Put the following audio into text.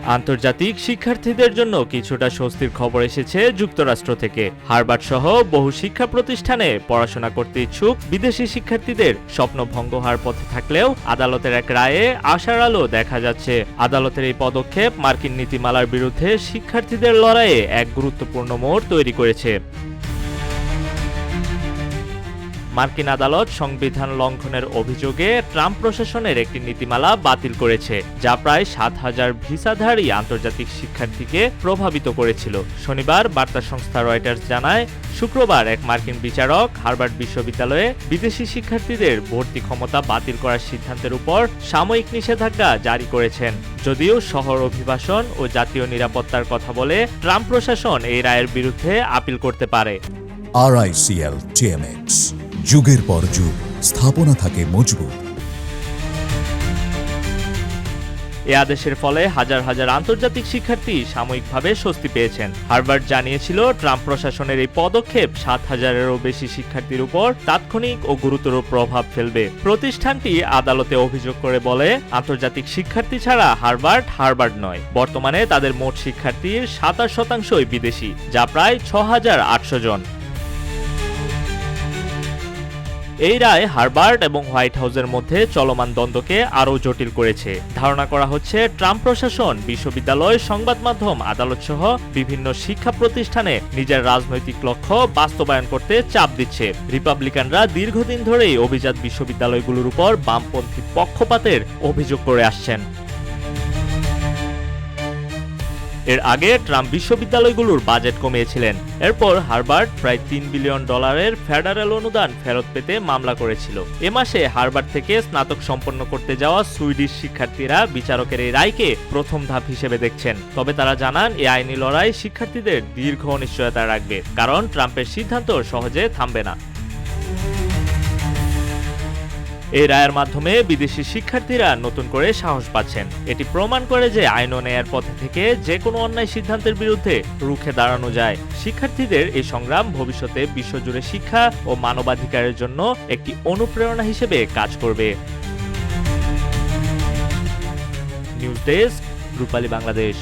আন্তর্জাতিক শিক্ষার্থীদের জন্য কিছুটা স্বস্তির খবর এসেছে যুক্তরাষ্ট্র থেকে। হার্ভার্ড সহ বহু শিক্ষা প্রতিষ্ঠানে পড়াশোনা করতে ইচ্ছুক বিদেশি শিক্ষার্থীদের স্বপ্ন ভঙ্গ হওয়ার পথে থাকলেও আদালতের এক রায়ে আশার আলো দেখা যাচ্ছে। আদালতের এই পদক্ষেপ মার্কিন নীতিমালার বিরুদ্ধে শিক্ষার্থীদের লড়াইয়ে এক গুরুত্বপূর্ণ মোড় তৈরি করেছে। মার্কিন আদালত সংবিধান লঙ্ঘনের অভিযোগে ট্রাম্প প্রশাসনের একটি নীতিমালা বাতিল করেছে, যা প্রায় ৭,০০০ ভিসাধারী আন্তর্জাতিক শিক্ষার্থীকে প্রভাবিত করেছিল। শনিবার বার্তা সংস্থা রয়টার্স জানায়, শুক্রবার এক মার্কিন বিচারক হার্ভার্ড বিশ্ববিদ্যালয়ে বিদেশি শিক্ষার্থীদের ভর্তি ক্ষমতা বাতিল করার সিদ্ধান্তের উপর সাময়িক নিষেধাজ্ঞা জারি করেছেন। যদিও শহর অভিবাসন ও জাতীয় নিরাপত্তার কথা বলে ট্রাম্প প্রশাসন এই রায়ের বিরুদ্ধে আপিল করতে পারে। RICL TMX, যুগের পর যুগ স্থাপনা থাকে মজবুত। এ আদেশের ফলে হাজার হাজার আন্তর্জাতিক শিক্ষার্থী সাময়িকভাবে স্বস্তি পেয়েছেন। হার্ভার্ড জানিয়েছিল, ট্রাম্প প্রশাসনের এই পদক্ষেপ ৭,০০০-এরও বেশি শিক্ষার্থীর উপর তাৎক্ষণিক ও গুরুতর প্রভাব ফেলবে। প্রতিষ্ঠানটি আদালতে অভিযোগ করে বলে, আন্তর্জাতিক শিক্ষার্থী ছাড়া হার্ভার্ড নয়। বর্তমানে তাদের মোট শিক্ষার্থীর ২৭% বিদেশি, যা প্রায় ৬,৮০০ জন। এই রায় হার্ভার্ড এবং হোয়াইট হাউসের মধ্যে চলমান দ্বন্দ্বকে আরও জটিল করেছে। ধারণা করা হচ্ছে, ট্রাম্প প্রশাসন বিশ্ববিদ্যালয়, সংবাদ মাধ্যম, আদালত সহ বিভিন্ন শিক্ষা প্রতিষ্ঠানে নিজের রাজনৈতিক লক্ষ্য বাস্তবায়ন করতে চাপ দিচ্ছে। রিপাবলিকানরা দীর্ঘদিন ধরেই অভিজাত বিশ্ববিদ্যালয়গুলোর উপর বামপন্থী পক্ষপাতের অভিযোগ করে আসছেন। এর আগে ট্রাম্প বিশ্ববিদ্যালয়গুলোর বাজেট কমিয়েছিলেন। এরপর হার্ভার্ড প্রায় $৩ বিলিয়ন ফেডারেল অনুদান ফেরত পেতে মামলা করেছিল। এ মাসে হার্ভার্ড থেকে স্নাতক সম্পন্ন করতে যাওয়া সুইডিশ শিক্ষার্থীরা বিচারকের এই রায়কে প্রথম ধাপ হিসেবে দেখছেন। তবে তারা জানান, এই আইনি লড়াই শিক্ষার্থীদের দীর্ঘ অনিশ্চয়তা রাখবে, কারণ ট্রাম্পের সিদ্ধান্ত সহজে থামবে না। এই রায়ের মাধ্যমে বিদেশি শিক্ষার্থীরা নতুন করে সাহস পাচ্ছেন। এটি প্রমাণ করে যে আইন ও ন্যায়ের পথে থেকে যে কোনো অন্যায় সিদ্ধান্তের বিরুদ্ধে রুখে দাঁড়ানো যায়। শিক্ষার্থীদের এই সংগ্রাম ভবিষ্যতে বিশ্বজুড়ে শিক্ষা ও মানবাধিকারের জন্য একটি অনুপ্রেরণা হিসেবে কাজ করবে। নিউজ ডেস্ক, রূপালী বাংলাদেশ।